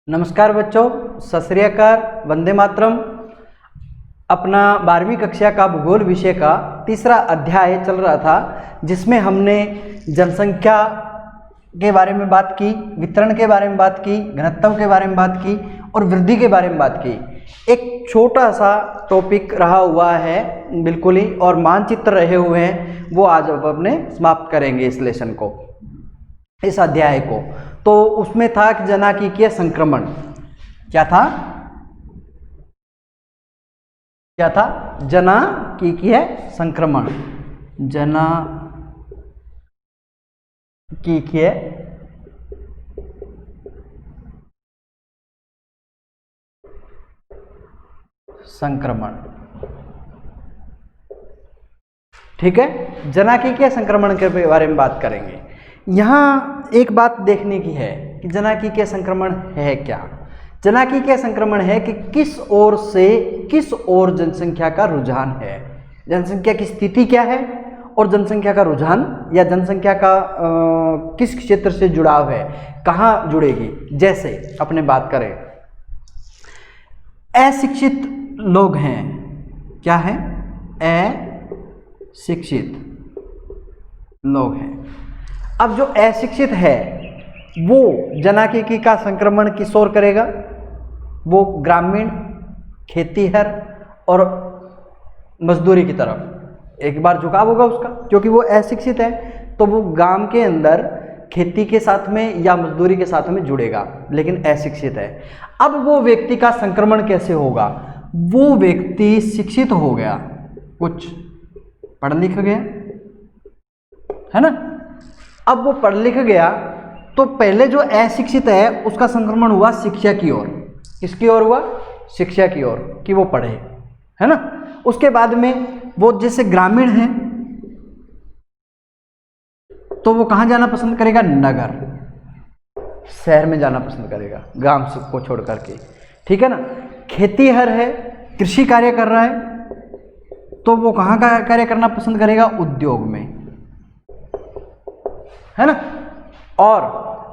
नमस्कार बच्चों, सत श्री अकाल, वंदे मातरम। अपना 12वीं कक्षा का भूगोल विषय का तीसरा अध्याय चल रहा था, जिसमें हमने जनसंख्या के बारे में बात की, वितरण के बारे में बात की, घनत्व के बारे में बात की और वृद्धि के बारे में बात की। एक छोटा सा टॉपिक रहा हुआ है बिल्कुल ही, और मानचित्र रहे हुए हैं, वो आज अब अपने समाप्त करेंगे इस लेसन को, इस अध्याय को। तो उसमें था कि जनांकीय संक्रमण। क्या था? जनांकीय संक्रमण। जनांकीय संक्रमण, ठीक है। जनांकीय संक्रमण के बारे में बात करेंगे। यहाँ एक बात देखने की है कि जनांकीय संक्रमण है क्या। जनांकीय संक्रमण है कि किस ओर से किस ओर जनसंख्या का रुझान है, जनसंख्या की स्थिति क्या है और जनसंख्या का रुझान या जनसंख्या का किस क्षेत्र से जुड़ाव है, कहाँ जुड़ेगी। जैसे अपने बात करें, अशिक्षित लोग हैं। क्या है? अशिक्षित लोग हैं। अब जो अशिक्षित है वो जनांकीय का संक्रमण किस ओर करेगा? वो ग्रामीण, खेतीहर और मजदूरी की तरफ एक बार झुकाव होगा उसका, क्योंकि वो अशिक्षित है तो वो गांव के अंदर खेती के साथ में या मजदूरी के साथ में जुड़ेगा, लेकिन अशिक्षित है। अब वो व्यक्ति का संक्रमण कैसे होगा? वो व्यक्ति शिक्षित हो गया, कुछ पढ़ लिख गया, है ना। अब वो पढ़ लिख गया तो पहले जो अशिक्षित है उसका संक्रमण हुआ शिक्षा की ओर। किसकी ओर हुआ? शिक्षा की ओर, कि वो पढ़े, है ना। उसके बाद में वो जैसे ग्रामीण है तो वो कहाँ जाना पसंद करेगा? नगर, शहर में जाना पसंद करेगा, गांव को छोड़ करके, ठीक है ना। खेतीहर है, कृषि कार्य कर रहा है तो वो कहाँ का कार्य करना पसंद करेगा? उद्योग में, है ना। और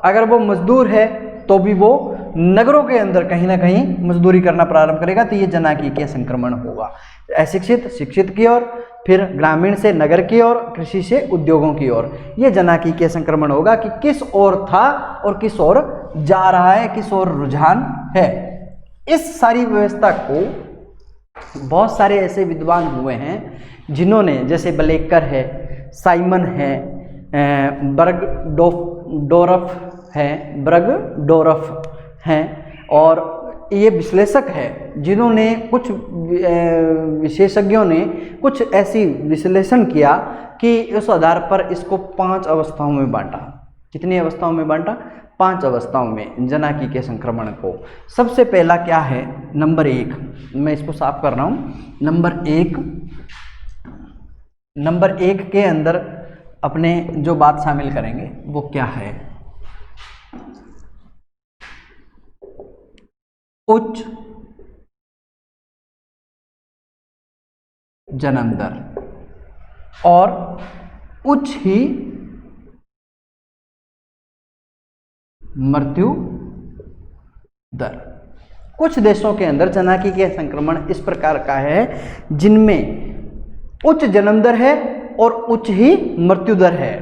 अगर वो मजदूर है तो भी वो नगरों के अंदर कहीं ना कहीं मजदूरी करना प्रारंभ करेगा। तो ये जनांकीय संक्रमण होगा। अशिक्षित शिक्षित की ओर, फिर ग्रामीण से नगर की ओर, कृषि से उद्योगों की ओर। ये जनांकीय संक्रमण होगा कि किस ओर था और किस ओर जा रहा है, किस ओर रुझान है। इस सारी व्यवस्था को बहुत सारे ऐसे विद्वान हुए हैं जिन्होंने, जैसे ब्लेकर है, साइमन है, बर्गडोर्फ हैं, और ये विश्लेषक है जिन्होंने कुछ विशेषज्ञों ने कुछ ऐसी विश्लेषण किया कि उस आधार पर इसको 5 अवस्थाओं में बांटा। कितनी अवस्थाओं में बांटा? 5 अवस्थाओं में जनांकीय संक्रमण को। सबसे पहला क्या है? नंबर 1, मैं इसको साफ कर रहा हूँ। नंबर एक के अंदर अपने जो बात शामिल करेंगे वो क्या है? उच्च जन्म दर और उच्च ही मृत्यु दर। कुछ देशों के अंदर जनांकीय संक्रमण इस प्रकार का है जिनमें उच्च जन्म दर है और उच्च ही मृत्यु दर है,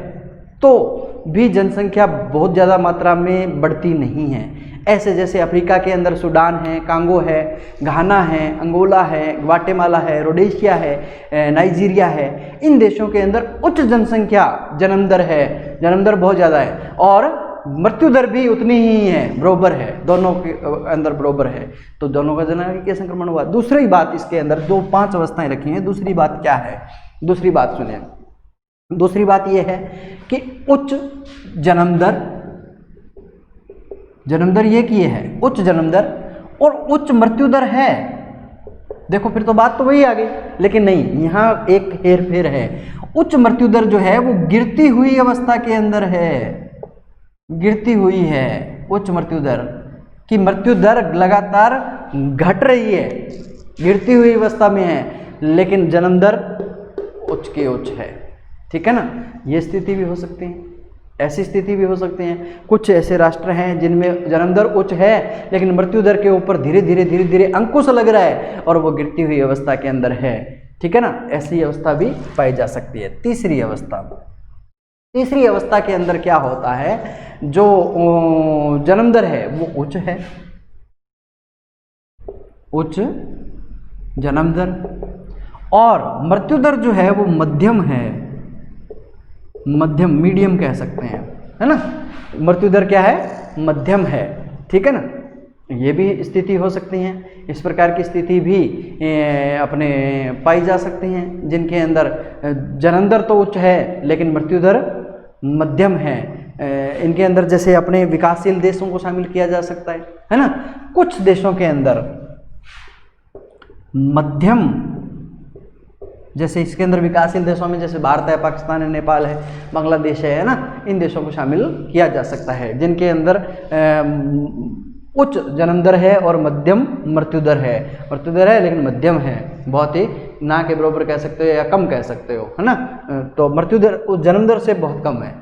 तो भी जनसंख्या बहुत ज़्यादा मात्रा में बढ़ती नहीं है। ऐसे जैसे अफ्रीका के अंदर सूडान है, कांगो है, घाना है, अंगोला है, ग्वाटेमाला है, रोडेशिया है, नाइजीरिया है। इन देशों के अंदर उच्च जनसंख्या जन्म दर है, जन्म दर बहुत ज़्यादा है, और मृत्यु दर भी उतनी ही है, बराबर है, दोनों के अंदर बराबर है। तो दोनों का जनांकीय संक्रमण हुआ। दूसरी बात इसके अंदर 5 अवस्थाएं रखी हैं। दूसरी बात क्या है? दूसरी बात सुनिए। दूसरी बात यह है कि उच्च जन्म दर ये किए है, उच्च जन्म दर और उच्च मृत्यु दर है। देखो फिर तो बात तो वही आ गई, लेकिन नहीं, यहाँ एक हेर फेर है। उच्च मृत्यु दर जो है वो गिरती हुई अवस्था के अंदर है, गिरती हुई है उच्च मृत्यु दर की। मृत्यु दर लगातार घट रही है, गिरती हुई अवस्था में है, लेकिन जन्म दर उच्च की उच्च है, ठीक है ना। ये स्थिति भी हो सकती है। ऐसी स्थिति भी हो सकती है। कुछ ऐसे राष्ट्र हैं जिनमें जन्म दर उच्च है लेकिन मृत्यु दर के ऊपर धीरे धीरे धीरे धीरे अंकुश लग रहा है और वो गिरती हुई अवस्था के अंदर है, ठीक है ना। ऐसी अवस्था भी पाई जा सकती है। तीसरी अवस्था के अंदर क्या होता है, जो जन्म दर है वो उच्च है, उच्च जन्म दर, और मृत्यु दर जो है वो मध्यम है, मध्यम मीडियम कह सकते हैं, है ना। मृत्यु दर क्या है, मध्यम है, ठीक है ना। ये भी स्थिति हो सकती है। इस प्रकार की स्थिति भी अपने पाई जा सकती हैं जिनके अंदर जन्म दर तो उच्च है लेकिन मृत्यु दर मध्यम है। इनके अंदर जैसे अपने विकासशील देशों को शामिल किया जा सकता है ना। कुछ देशों के अंदर मध्यम, जैसे इसके अंदर विकासशील देशों में जैसे भारत है, पाकिस्तान है, नेपाल है, बांग्लादेश है ना, इन देशों को शामिल किया जा सकता है जिनके अंदर उच्च जन्म दर है और मध्यम मृत्यु दर है। मृत्यु दर है लेकिन मध्यम है, बहुत ही ना के बराबर कह सकते हो या कम कह सकते हो, है ना। तो मृत्यु दर उस जन्म दर से बहुत कम है,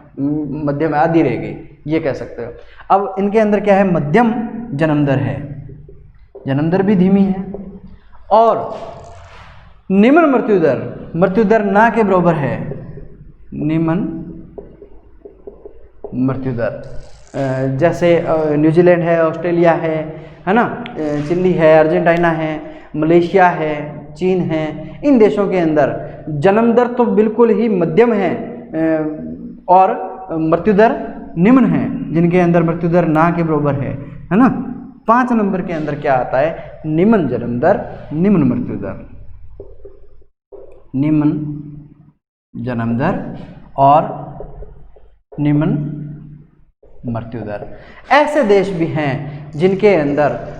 मध्यम आधी रह गई, ये कह सकते हो। अब इनके अंदर क्या है, मध्यम जन्म दर है, जन्म दर भी धीमी है, और निम्न मृत्यु दर ना के बराबर है, निम्न मृत्यु दर। जैसे न्यूजीलैंड है, ऑस्ट्रेलिया है ना, चिली है, अर्जेंटीना है, मलेशिया है, चीन है, इन देशों के अंदर जन्म दर तो बिल्कुल ही मध्यम है और मृत्यु दर निम्न है, जिनके अंदर मृत्यु दर ना के बराबर है ना। 5 नंबर के अंदर क्या आता है, निम्न जन्म दर, निम्न मृत्यु दर, निम्न जन्म दर और निम्न मृत्यु दर। ऐसे देश भी हैं जिनके अंदर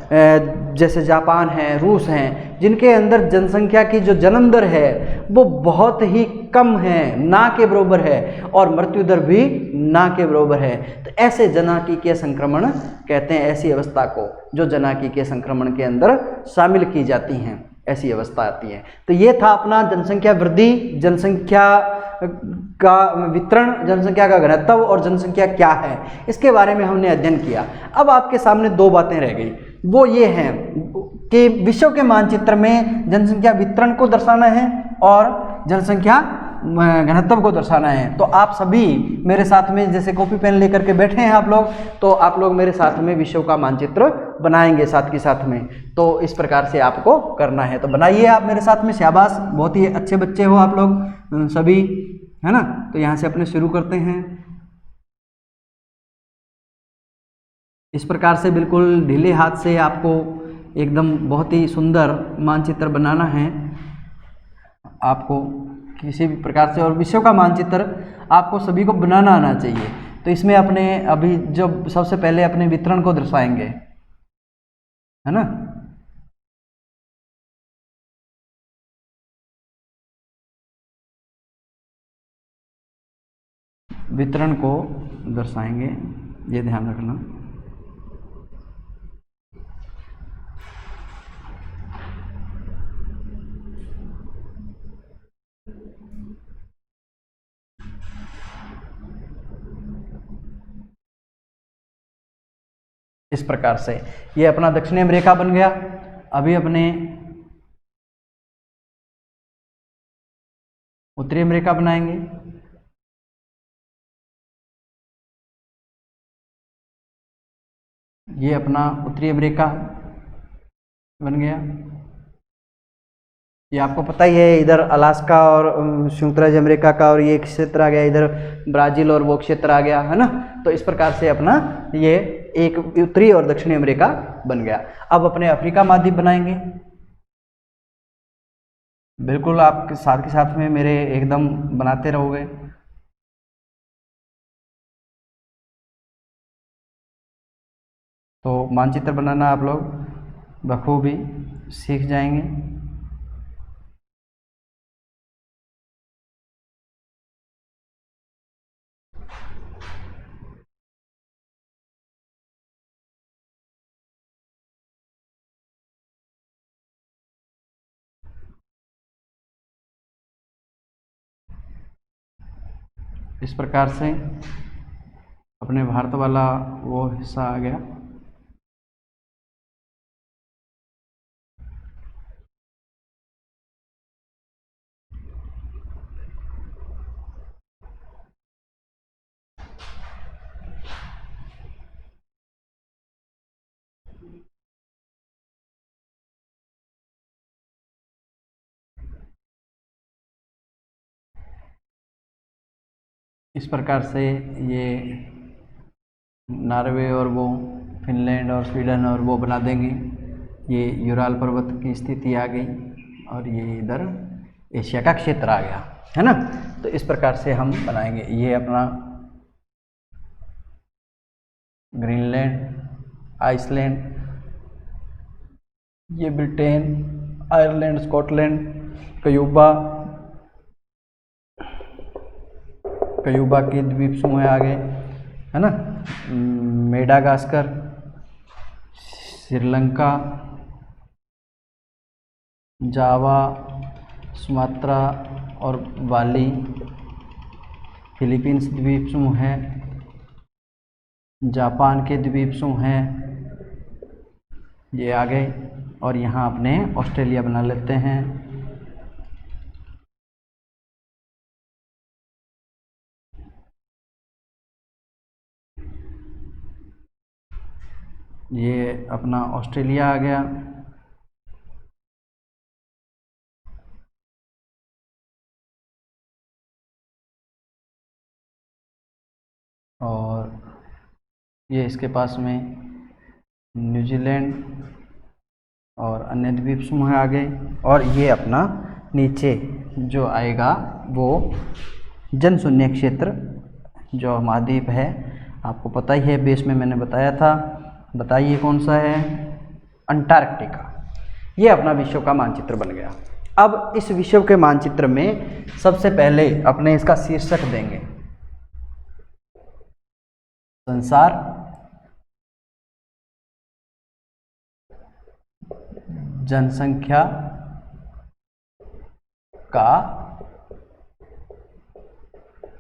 जैसे जापान है, रूस हैं, जिनके अंदर जनसंख्या की जो जन्म दर है वो बहुत ही कम है, ना के बराबर है, और मृत्यु दर भी ना के बराबर है। तो ऐसे जनांकीय संक्रमण कहते हैं ऐसी अवस्था को जो जनांकीय संक्रमण के अंदर शामिल की जाती हैं, ऐसी अवस्था आती है। तो ये था अपना जनसंख्या वृद्धि, जनसंख्या का वितरण, जनसंख्या का घनत्व और जनसंख्या क्या है, इसके बारे में हमने अध्ययन किया। अब आपके सामने 2 बातें रह गई, वो ये हैं कि विश्व के मानचित्र में जनसंख्या वितरण को दर्शाना है और जनसंख्या घनत्व को दर्शाना है। तो आप सभी मेरे साथ में जैसे कॉपी पेन लेकर के बैठे हैं आप लोग, तो आप लोग मेरे साथ में विश्व का मानचित्र बनाएंगे साथ के साथ में। तो इस प्रकार से आपको करना है, तो बनाइए आप मेरे साथ में, शाबाश, बहुत ही अच्छे बच्चे हो आप लोग सभी, है ना। तो यहाँ से अपने शुरू करते हैं। इस प्रकार से बिल्कुल ढीले हाथ से आपको एकदम बहुत ही सुंदर मानचित्र बनाना है आपको किसी भी प्रकार से, और विश्व का मानचित्र आपको सभी को बनाना आना चाहिए। तो इसमें अपने अभी जब सबसे पहले अपने वितरण को दर्शाएंगे, है ना। वितरण को दर्शाएंगे, ये ध्यान रखना। इस प्रकार से ये अपना दक्षिणी अमेरिका बन गया। अभी अपने उत्तरी अमेरिका बनाएंगे। ये अपना उत्तरी अमेरिका बन गया। ये आपको पता ही है, इधर अलास्का और संयुक्त राज्य अमेरिका का और ये क्षेत्र आ गया, इधर ब्राजील और वो क्षेत्र आ गया, है ना। तो इस प्रकार से अपना ये एक उत्तरी और दक्षिणी अमेरिका बन गया। अब अपने अफ्रीका महाद्वीप बनाएंगे। बिल्कुल आप साथ के साथ में मेरे एकदम बनाते रहोगे। तो मानचित्र बनाना आप लोग बखूबी सीख जाएंगे। इस प्रकार से अपने भारत वाला वो हिस्सा आ गया। इस प्रकार से ये नॉर्वे और वो फिनलैंड और स्वीडन और वो बना देंगे। ये यूराल पर्वत की स्थिति आ गई और ये इधर एशिया का क्षेत्र आ गया, है ना। तो इस प्रकार से हम बनाएंगे। ये अपना ग्रीनलैंड, आइसलैंड, ये ब्रिटेन, आयरलैंड, स्कॉटलैंड, क्यूबा के द्वीप समूह आ गए, है ना। मेडागास्कर, श्रीलंका, जावा, सुमात्रा और बाली, फिलीपींस द्वीप समूह है, जापान के द्वीप समूह हैं, ये आ गए। और यहाँ अपने ऑस्ट्रेलिया बना लेते हैं। ये अपना ऑस्ट्रेलिया आ गया। और ये इसके पास में न्यूजीलैंड और अन्य द्वीप समूह आ गए। और ये अपना नीचे जो आएगा वो जनशून्य क्षेत्र जो महाद्वीप है, आपको पता ही है, बेस में मैंने बताया था। बताइए कौन सा है? अंटार्कटिका। ये अपना विश्व का मानचित्र बन गया। अब इस विश्व के मानचित्र में सबसे पहले अपने इसका शीर्षक देंगे, संसार जनसंख्या का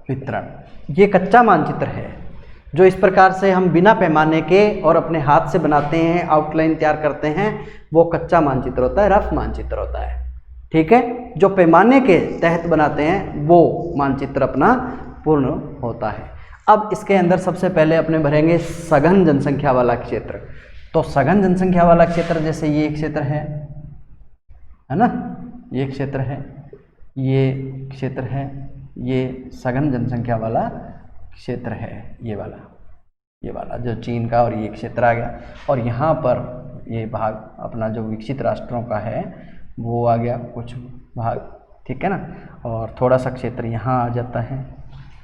वितरण। ये कच्चा मानचित्र है जो इस प्रकार से हम बिना पैमाने के और अपने हाथ से बनाते हैं, आउटलाइन तैयार करते हैं, वो कच्चा मानचित्र होता है, रफ मानचित्र होता है। ठीक है, जो पैमाने के तहत बनाते हैं वो मानचित्र अपना पूर्ण होता है। अब इसके अंदर सबसे पहले अपने भरेंगे सघन जनसंख्या वाला क्षेत्र। तो सघन जनसंख्या वाला क्षेत्र जैसे ये क्षेत्र है ना, ये क्षेत्र है, ये क्षेत्र है, ये सघन जनसंख्या वाला क्षेत्र है, ये वाला जो चीन का, और ये क्षेत्र आ गया। और यहाँ पर ये भाग अपना जो विकसित राष्ट्रों का है वो आ गया, कुछ भाग, ठीक है ना। और थोड़ा सा क्षेत्र यहाँ आ जाता है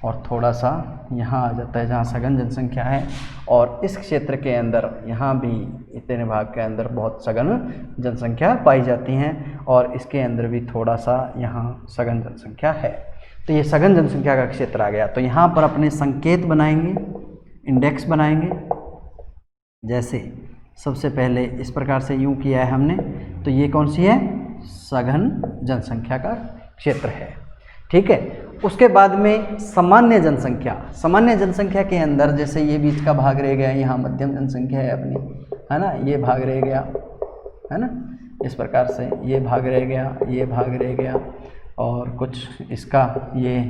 और थोड़ा सा यहाँ आ जाता है जहाँ सघन जनसंख्या है। और इस क्षेत्र के अंदर यहाँ भी इतने भाग के अंदर बहुत सघन जनसंख्या पाई जाती हैं और इसके अंदर भी थोड़ा सा यहाँ सघन जनसंख्या है। तो ये सघन जनसंख्या का क्षेत्र आ गया। तो यहाँ पर अपने संकेत बनाएंगे, इंडेक्स बनाएंगे। जैसे सबसे पहले इस प्रकार से यूँ किया है हमने, तो ये कौन सी है? सघन जनसंख्या का क्षेत्र है, ठीक है। उसके बाद में सामान्य जनसंख्या। सामान्य जनसंख्या के अंदर जैसे ये बीच का भाग रह गया, यहाँ मध्यम जनसंख्या है अपनी, है ना, ये भाग रह गया, है ना, इस प्रकार से ये भाग रह गया, ये भाग रह गया। और कुछ इसका ये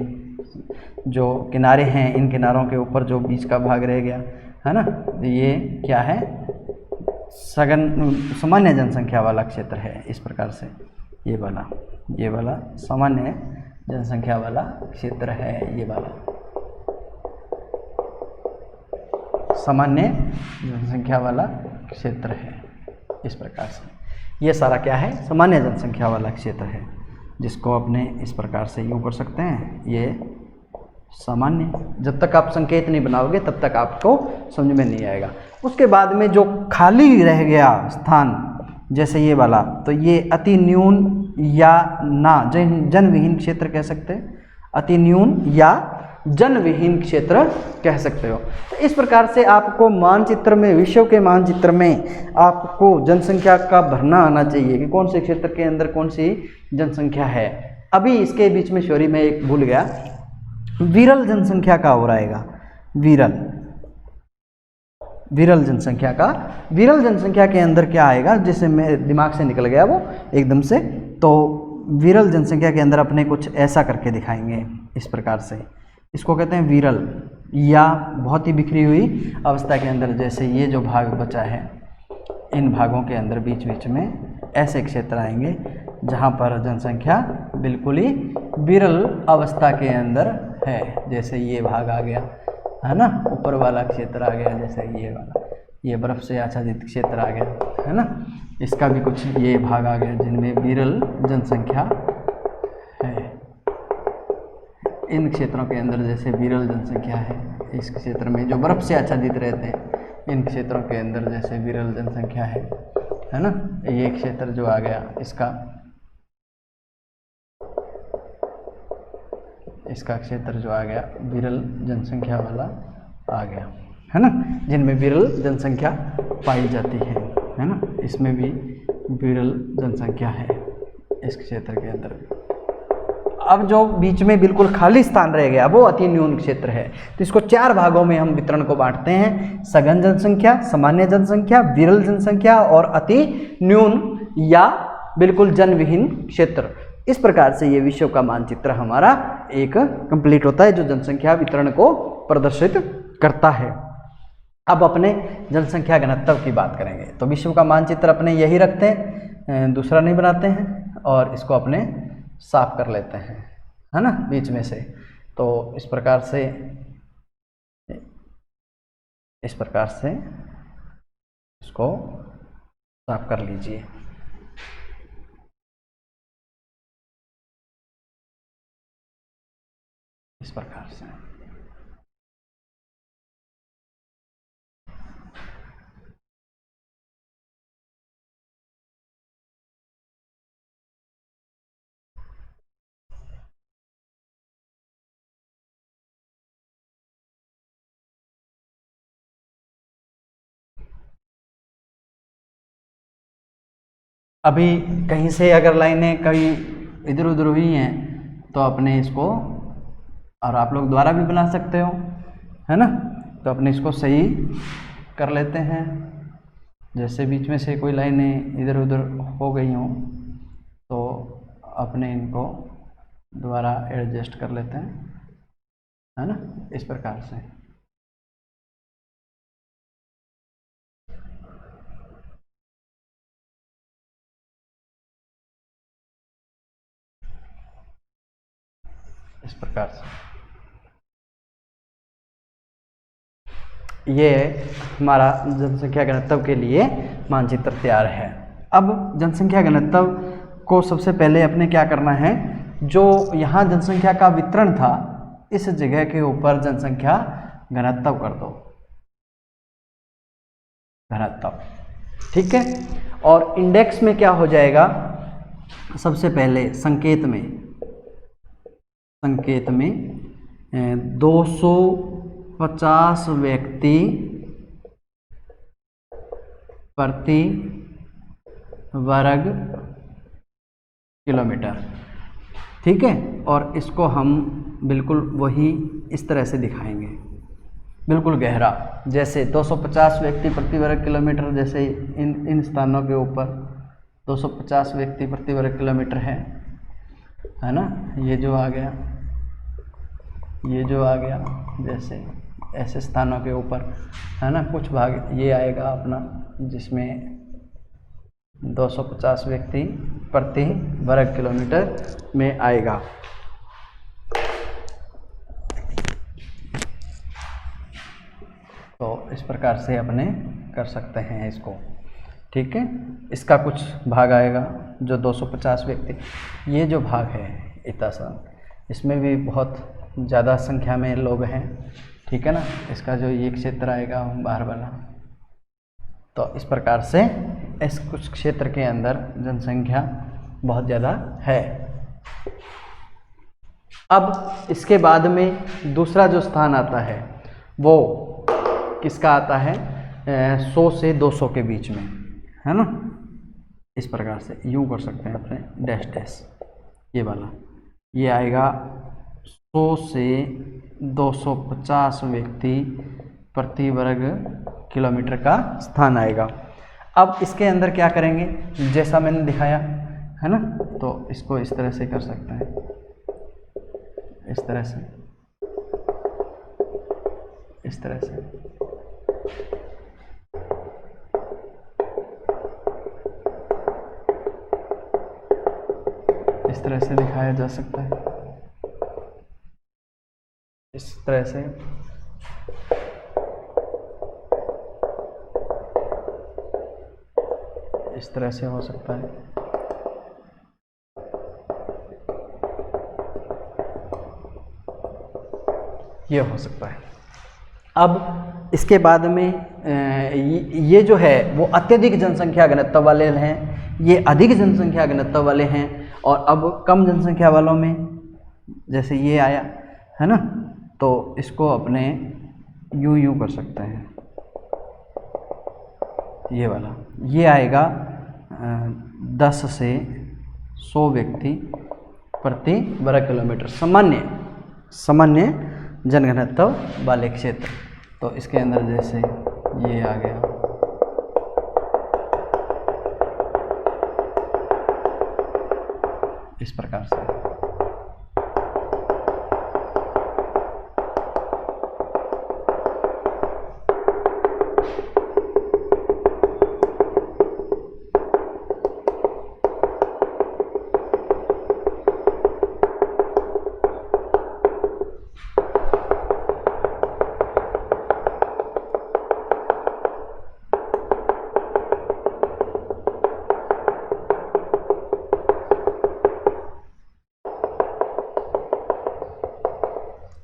जो किनारे हैं, इन किनारों के ऊपर जो बीच का भाग रह गया, है ना, ये क्या है? सघन सामान्य जनसंख्या वाला क्षेत्र है। इस प्रकार से ये वाला सामान्य जनसंख्या वाला क्षेत्र है, ये वाला सामान्य जनसंख्या वाला क्षेत्र है। इस प्रकार से ये सारा क्या है? सामान्य जनसंख्या वाला क्षेत्र है, जिसको अपने इस प्रकार से यूँ कर सकते हैं, ये सामान्य। जब तक आप संकेत नहीं बनाओगे तब तक आपको समझ में नहीं आएगा। उसके बाद में जो खाली रह गया स्थान, जैसे ये वाला, तो ये अति न्यून या ना जनविहीन क्षेत्र कह सकते हैं, अति न्यून या जनविहीन क्षेत्र कह सकते हो। तो इस प्रकार से आपको मानचित्र में, विश्व के मानचित्र में आपको जनसंख्या का भरना आना चाहिए कि कौन से क्षेत्र के अंदर कौन सी जनसंख्या है। अभी इसके बीच में सॉरी मैं एक भूल गया, विरल जनसंख्या का हो रहेगा, विरल, विरल जनसंख्या का। विरल जनसंख्या के अंदर क्या आएगा, जैसे मेरे दिमाग से निकल गया वो एकदम से, तो विरल जनसंख्या के अंदर अपने कुछ ऐसा करके दिखाएंगे इस प्रकार से। इसको कहते हैं विरल, या बहुत ही बिखरी हुई अवस्था के अंदर, जैसे ये जो भाग बचा है इन भागों के अंदर बीच बीच में ऐसे क्षेत्र आएंगे जहाँ पर जनसंख्या बिल्कुल ही विरल अवस्था के अंदर है। जैसे ये भाग आ गया है ना, ऊपर वाला क्षेत्र आ गया, जैसे ये वाला, ये बर्फ़ से आच्छादित क्षेत्र आ गया है ना, इसका भी कुछ ये भाग आ गया जिनमें विरल जनसंख्या है। इन क्षेत्रों के अंदर जैसे विरल जनसंख्या है, इस क्षेत्र में जो बर्फ़ से आच्छादित रहते हैं इन क्षेत्रों के अंदर जैसे विरल जनसंख्या है ना। ये क्षेत्र जो आ गया इसका क्षेत्र जो आ गया विरल जनसंख्या वाला आ गया है ना, जिनमें विरल जनसंख्या पाई जाती है ना। इसमें भी विरल जनसंख्या है इस क्षेत्र के अंदर। अब जो बीच में बिल्कुल खाली स्थान रह गया वो अति न्यून क्षेत्र है। तो इसको 4 भागों में हम वितरण को बांटते हैं, सघन जनसंख्या, सामान्य जनसंख्या, विरल जनसंख्या और अति न्यून या बिल्कुल जनविहीन क्षेत्र। इस प्रकार से ये विश्व का मानचित्र हमारा एक कंप्लीट होता है जो जनसंख्या वितरण को प्रदर्शित करता है। अब अपने जनसंख्या घनत्व की बात करेंगे। तो विश्व का मानचित्र अपने यही रखते हैं, दूसरा नहीं बनाते हैं, और इसको अपने साफ कर लेते हैं है ना बीच में से। तो इस प्रकार से इसको साफ कर लीजिए। इस प्रकार से अभी कहीं से अगर लाइनें कहीं इधर उधर हुई हैं तो अपने इसको, और आप लोग द्वारा भी बना सकते हो है ना, तो अपने इसको सही कर लेते हैं। जैसे बीच में से कोई लाइनें इधर उधर हो गई हों तो अपने इनको दोबारा एडजस्ट कर लेते हैं है ना, इस प्रकार से। इस प्रकार से ये हमारा जनसंख्या घनत्व के लिए मानचित्र तैयार है। अब जनसंख्या घनत्व को सबसे पहले अपने क्या करना है, जो यहाँ जनसंख्या का वितरण था इस जगह के ऊपर जनसंख्या घनत्व कर दो, घनत्व, ठीक है। और इंडेक्स में क्या हो जाएगा, सबसे पहले संकेत में 250 व्यक्ति प्रति वर्ग किलोमीटर, ठीक है। और इसको हम बिल्कुल वही इस तरह से दिखाएंगे, बिल्कुल गहरा, जैसे 250 व्यक्ति प्रति वर्ग किलोमीटर, जैसे इन स्थानों के ऊपर 250 व्यक्ति प्रति वर्ग किलोमीटर है ना। ये जो आ गया जैसे ऐसे स्थानों के ऊपर है ना, कुछ भाग ये आएगा अपना जिसमें 250 व्यक्ति प्रति वर्ग किलोमीटर में आएगा। तो इस प्रकार से अपने कर सकते हैं इसको, ठीक है। इसका कुछ भाग आएगा जो 250 व्यक्ति, ये जो भाग है इतना सा, इसमें भी बहुत ज़्यादा संख्या में लोग हैं, ठीक है ना। इसका जो ये क्षेत्र आएगा बाहर वाला, तो इस प्रकार से इस कुछ क्षेत्र के अंदर जनसंख्या बहुत ज़्यादा है। अब इसके बाद में दूसरा जो स्थान आता है वो किसका आता है, 100 से 200 के बीच में है ना। इस प्रकार से यूँ कर सकते हैं अपने डैश डैश, ये वाला ये आएगा 100 से 250 व्यक्ति प्रति वर्ग किलोमीटर का स्थान आएगा। अब इसके अंदर क्या करेंगे, जैसा मैंने दिखाया है ना, तो इसको इस तरह से कर सकते हैं, इस तरह से, इस तरह से, इस तरह से दिखाया जा सकता है, इस तरह से, इस तरह से हो सकता है। ये हो सकता है। अब इसके बाद में ये जो है वो अत्यधिक जनसंख्या घनत्व वाले हैं, ये अधिक जनसंख्या घनत्व वाले हैं। और अब कम जनसंख्या वालों में जैसे ये आया है ना, तो इसको अपने यूं कर सकते हैं, ये वाला, ये आएगा 10 से 100 व्यक्ति प्रति वर्ग किलोमीटर सामान्य जनघनत्व वाले क्षेत्र। तो इसके अंदर जैसे ये आ गया, इस प्रकार से।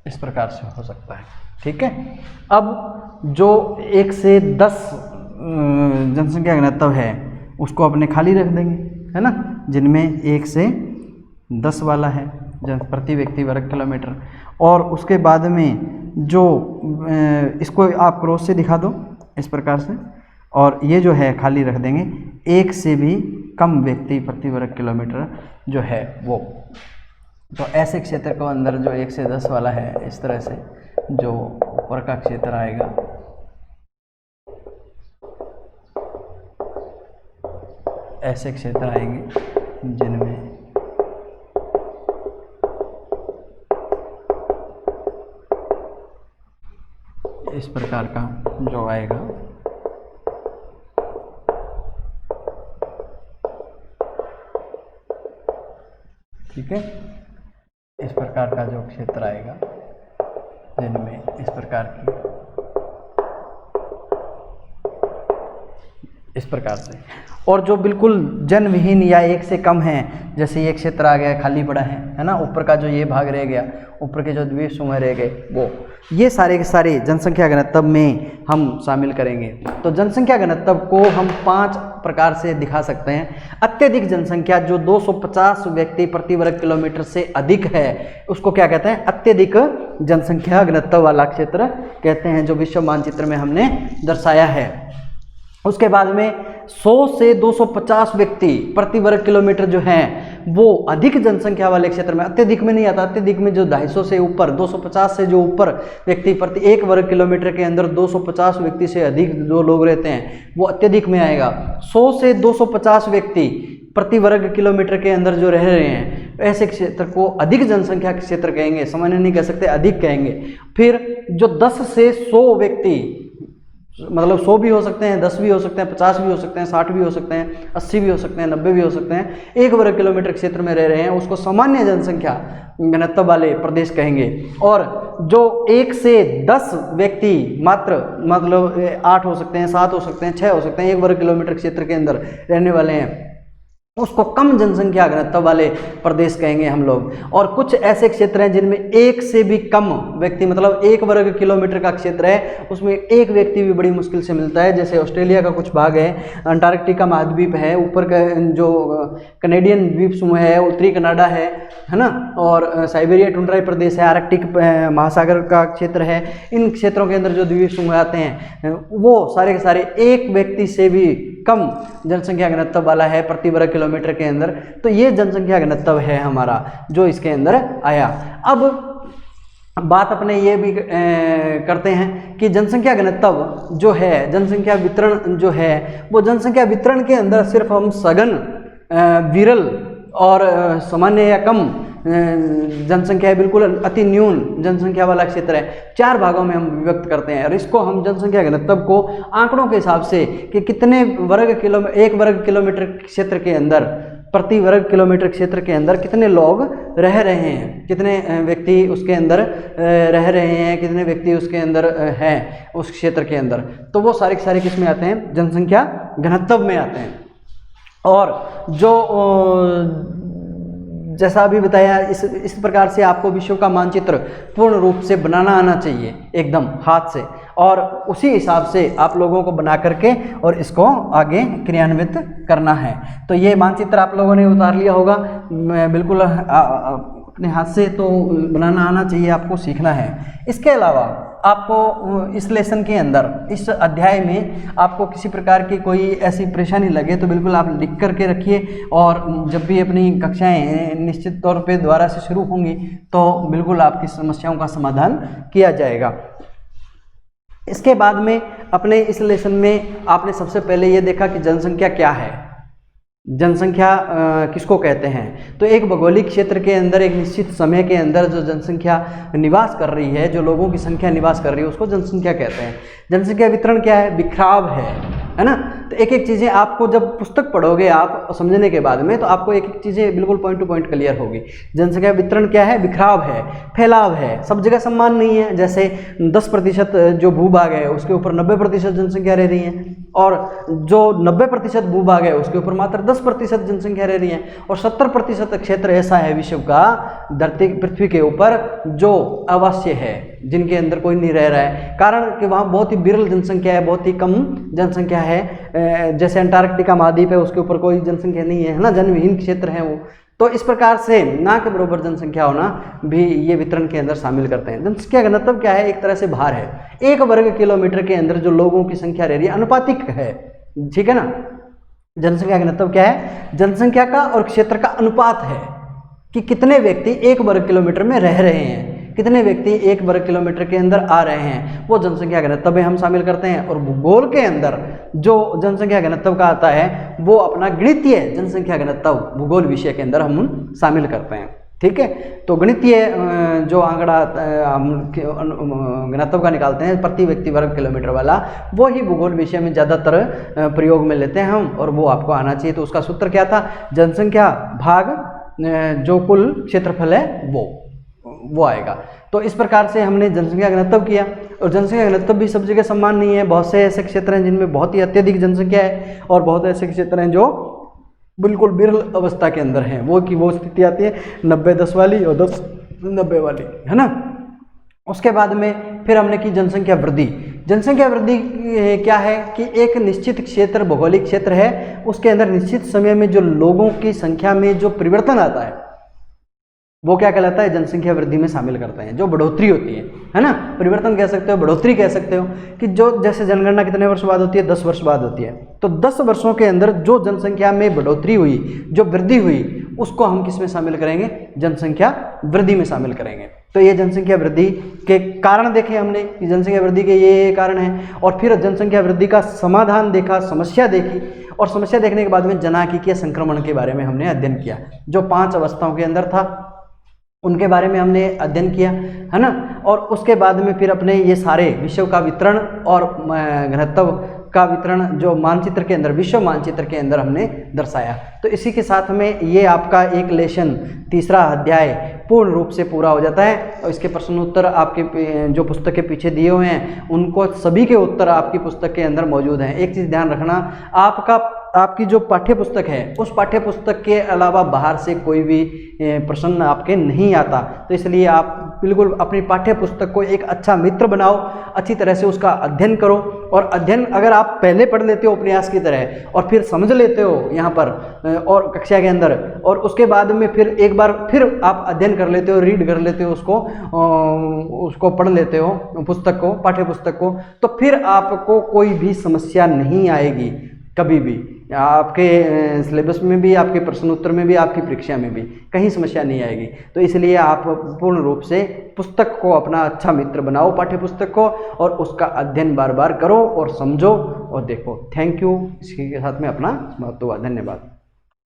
इस प्रकार से हो सकता है। ठीक है। अब जो 1 से 10 जनसंख्या घनत्व है उसको अपने खाली रख देंगे, है ना, जिनमें 1 से 10 वाला है प्रति व्यक्ति वर्ग किलोमीटर। और उसके बाद में जो इसको आप क्रॉस से दिखा दो इस प्रकार से, और ये जो है खाली रख देंगे 1 से भी कम व्यक्ति प्रति वर्ग किलोमीटर जो है वो। तो ऐसे क्षेत्र को अंदर जो 1 से 10 वाला है, इस तरह से जो ऊपर का क्षेत्र आएगा, ऐसे क्षेत्र आएंगे जिनमें इस प्रकार का जो आएगा, ठीक है, इस प्रकार का जो क्षेत्र आएगा जिनमें इस प्रकार की, इस प्रकार से। और जो बिल्कुल जनविहीन या 1 से कम है, जैसे ये क्षेत्र आ गया खाली पड़ा है ना, ऊपर का जो ये भाग रह गया, ऊपर के जो द्वीप समूह रह गए, वो ये सारे के सारे जनसंख्या घनत्व में हम शामिल करेंगे। तो जनसंख्या घनत्व को हम 5 प्रकार से दिखा सकते हैं। अत्यधिक जनसंख्या जो 250 व्यक्ति प्रति वर्ग किलोमीटर से अधिक है उसको क्या कहते हैं, अत्यधिक जनसंख्या घनत्व वाला क्षेत्र कहते हैं, जो विश्व मानचित्र में हमने दर्शाया है। उसके बाद में 100 से 250 व्यक्ति प्रति वर्ग किलोमीटर जो हैं वो अधिक जनसंख्या वाले क्षेत्र में, अत्यधिक में नहीं आता, अत्यधिक में जो 250 से ऊपर, 250 से जो ऊपर व्यक्ति प्रति 1 वर्ग किलोमीटर के अंदर 250 व्यक्ति से अधिक जो लोग रहते हैं वो अत्यधिक में आएगा। 100 से 250 व्यक्ति प्रति वर्ग किलोमीटर के अंदर जो रह रहे हैं ऐसे क्षेत्र को अधिक जनसंख्या के क्षेत्र कहेंगे, सामान्य नहीं कह सकते, अधिक कहेंगे। फिर जो 10 से 100 व्यक्ति, मतलब 100 भी हो सकते हैं, 10 भी हो सकते हैं, 50 भी हो सकते हैं, 60 भी हो सकते हैं, 80 भी हो सकते हैं, 90 भी हो सकते हैं, 1 वर्ग किलोमीटर क्षेत्र में रह रहे हैं, उसको सामान्य जनसंख्या घनत्व वाले प्रदेश कहेंगे। और जो 1 से 10 व्यक्ति मात्र, मतलब 8 हो सकते हैं, 7 हो सकते हैं, 6 हो सकते हैं, 1 वर्ग किलोमीटर क्षेत्र के अंदर रहने वाले हैं, उसको कम जनसंख्या घनत्व वाले प्रदेश कहेंगे हम लोग। और कुछ ऐसे क्षेत्र हैं जिनमें 1 से भी कम व्यक्ति, मतलब 1 वर्ग किलोमीटर का क्षेत्र है उसमें 1 व्यक्ति भी बड़ी मुश्किल से मिलता है। जैसे ऑस्ट्रेलिया का कुछ भाग है, अंटार्कटिका महाद्वीप है, ऊपर का जो कनेडियन द्वीप समूह है, उत्तरी कनाडा है ना, और साइबेरिया टुंड्राई प्रदेश है, आर्कटिक महासागर का क्षेत्र है। इन क्षेत्रों के अंदर जो द्वीप समूह आते हैं वो सारे के सारे 1 व्यक्ति से भी कम जनसंख्या घनत्व वाला है प्रति वर्ग किलोमीटर के अंदर। तो ये जनसंख्या घनत्व है हमारा जो इसके अंदर आया। अब बात अपने ये भी करते हैं कि जनसंख्या घनत्व जो है, जनसंख्या वितरण जो है, वो जनसंख्या वितरण के अंदर सिर्फ हम सघन, विरल और सामान्य या कम जनसंख्या है, बिल्कुल अति न्यून जनसंख्या वाला क्षेत्र है, 4 भागों में हम विभक्त करते हैं। और इसको हम जनसंख्या घनत्व को आंकड़ों के हिसाब से कि कितने एक वर्ग किलोमीटर क्षेत्र के अंदर, प्रति वर्ग किलोमीटर क्षेत्र के अंदर कितने लोग रह रहे हैं, कितने व्यक्ति उसके अंदर रह रहे हैं, कितने व्यक्ति उसके अंदर हैं उस क्षेत्र के अंदर, तो वो सारे के सारे किस में आते हैं, जनसंख्या घनत्व में आते हैं। और जो जैसा अभी बताया, इस प्रकार से आपको विश्व का मानचित्र पूर्ण रूप से बनाना आना चाहिए, एकदम हाथ से, और उसी हिसाब से आप लोगों को बना करके और इसको आगे क्रियान्वित करना है। तो ये मानचित्र आप लोगों ने उतार लिया होगा, बिल्कुल अपने हाथ से तो बनाना आना चाहिए, आपको सीखना है। इसके अलावा आपको इस लेसन के अंदर, इस अध्याय में आपको किसी प्रकार की कोई ऐसी परेशानी लगे तो बिल्कुल आप लिख करके रखिए, और जब भी अपनी कक्षाएं निश्चित तौर पे दोबारा से शुरू होंगी तो बिल्कुल आपकी समस्याओं का समाधान किया जाएगा। इसके बाद में अपने इस लेसन में आपने सबसे पहले ये देखा कि जनसंख्या क्या है, जनसंख्या किसको कहते हैं। तो एक भौगोलिक क्षेत्र के अंदर एक निश्चित समय के अंदर जो जनसंख्या निवास कर रही है, जो लोगों की संख्या निवास कर रही है, उसको जनसंख्या कहते हैं। जनसंख्या वितरण क्या है, बिखराव है ना। तो एक एक चीज़ें आपको जब पुस्तक पढ़ोगे आप समझने के बाद में, तो आपको एक एक चीज़ें बिल्कुल पॉइंट टू पॉइंट क्लियर होगी। जनसंख्या वितरण क्या है, बिखराव है, फैलाव है, सब जगह समान नहीं है। जैसे 10% जो भूभाग है उसके ऊपर 90% जनसंख्या रह रही है, और जो 90% भूभाग है उसके ऊपर मात्र 10% जनसंख्या रह रही है, और 70% क्षेत्र ऐसा है विश्व का, धरती पृथ्वी के ऊपर, जो अवास्य है, जिनके अंदर कोई नहीं रह रहा है। कारण कि वहाँ बहुत ही विरल जनसंख्या है, बहुत ही कम जनसंख्या है। जैसे अंटार्कटिका महाद्वीप है, उसके ऊपर कोई जनसंख्या नहीं है ना, जनविहीन क्षेत्र है वो। तो इस प्रकार से ना के बराबर जनसंख्या होना भी ये वितरण के अंदर शामिल करते हैं। जनसंख्या घनत्व क्या है, एक तरह से भार है, 1 वर्ग किलोमीटर के अंदर जो लोगों की संख्या रह रही है, अनुपातिक है, ठीक है ना। जनसंख्या घनत्व क्या है, जनसंख्या का और क्षेत्र का अनुपात है कि कितने व्यक्ति 1 वर्ग किलोमीटर में रह रहे हैं, कितने व्यक्ति 1 वर्ग किलोमीटर के अंदर आ रहे हैं, वो जनसंख्या घनत्व में हम शामिल करते हैं। और भूगोल के अंदर जो जनसंख्या घनत्व का आता है वो अपना गणितीय जनसंख्या घनत्व भूगोल विषय के अंदर हम शामिल करते हैं, ठीक है। तो गणितीय जो आंकड़ा हम घनत्व का निकालते हैं प्रति व्यक्ति वर्ग किलोमीटर वाला, वो ही भूगोल विषय में ज़्यादातर प्रयोग में लेते हैं हम, और वो आपको आना चाहिए। तो उसका सूत्र क्या था, जनसंख्या भाग जो कुल क्षेत्रफल है वो आएगा। तो इस प्रकार से हमने जनसंख्या घनत्व किया। और जनसंख्या घनत्व भी सब जगह समान नहीं है, बहुत से ऐसे क्षेत्र हैं जिनमें बहुत ही अत्यधिक जनसंख्या है, और बहुत ऐसे क्षेत्र हैं जो बिल्कुल विरल अवस्था के अंदर हैं, वो स्थिति आती है 90-10 वाली और 10-90 वाली, है ना। उसके बाद में फिर हमने की जनसंख्या वृद्धि। जनसंख्या वृद्धि क्या है कि एक निश्चित क्षेत्र, भौगोलिक क्षेत्र है, उसके अंदर निश्चित समय में जो लोगों की संख्या में जो परिवर्तन आता है वो क्या कहलाता है, जनसंख्या वृद्धि में शामिल करते हैं। जो बढ़ोतरी होती है ना, परिवर्तन कह सकते हो, बढ़ोतरी कह सकते हो, कि जो जैसे जनगणना कितने वर्ष बाद होती है, 10 वर्ष बाद होती है। तो 10 वर्षों के अंदर जो जनसंख्या में बढ़ोतरी हुई, जो वृद्धि हुई, उसको हम किस में शामिल करेंगे, जनसंख्या वृद्धि में शामिल करेंगे। तो ये जनसंख्या वृद्धि के कारण देखे हमने कि जनसंख्या वृद्धि के ये कारण हैं, और फिर जनसंख्या वृद्धि का समाधान देखा, समस्या देखी, और समस्या देखने के बाद में जनांकीय संक्रमण के बारे में हमने अध्ययन किया। जो 5 अवस्थाओं के अंदर था उनके बारे में हमने अध्ययन किया, है ना। और उसके बाद में फिर अपने ये सारे विश्व का वितरण और घनत्व का वितरण जो मानचित्र के अंदर, विश्व मानचित्र के अंदर हमने दर्शाया। तो इसी के साथ में ये आपका एक लेसन, तीसरा अध्याय पूर्ण रूप से पूरा हो जाता है। और इसके प्रश्न उत्तर आपके जो पुस्तक के पीछे दिए हुए हैं, उनको सभी के उत्तर आपकी पुस्तक के अंदर मौजूद हैं। एक चीज़ ध्यान रखना, आपकी जो पाठ्य पुस्तक है, उस पाठ्य पुस्तक के अलावा बाहर से कोई भी प्रश्न आपके नहीं आता। तो इसलिए आप बिल्कुल अपनी पाठ्य पुस्तक को एक अच्छा मित्र बनाओ, अच्छी तरह से उसका अध्ययन करो। और अध्ययन अगर आप पहले पढ़ लेते हो उपन्यास की तरह और फिर समझ लेते हो यहाँ पर और कक्षा के अंदर, और उसके बाद में फिर एक बार फिर आप अध्ययन कर लेते हो, रीड कर लेते हो, उसको पढ़ लेते हो पुस्तक को, पाठ्य पुस्तक को, तो फिर आपको कोई भी समस्या नहीं आएगी। कभी भी आपके सिलेबस में भी, आपके प्रश्न उत्तर में भी, आपकी परीक्षा में भी कहीं समस्या नहीं आएगी। तो इसलिए आप पूर्ण रूप से पुस्तक को अपना अच्छा मित्र बनाओ, पाठ्य पुस्तक को, और उसका अध्ययन बार बार करो और समझो और देखो। Thank you. इसी के साथ में अपना बहुत धन्यवाद।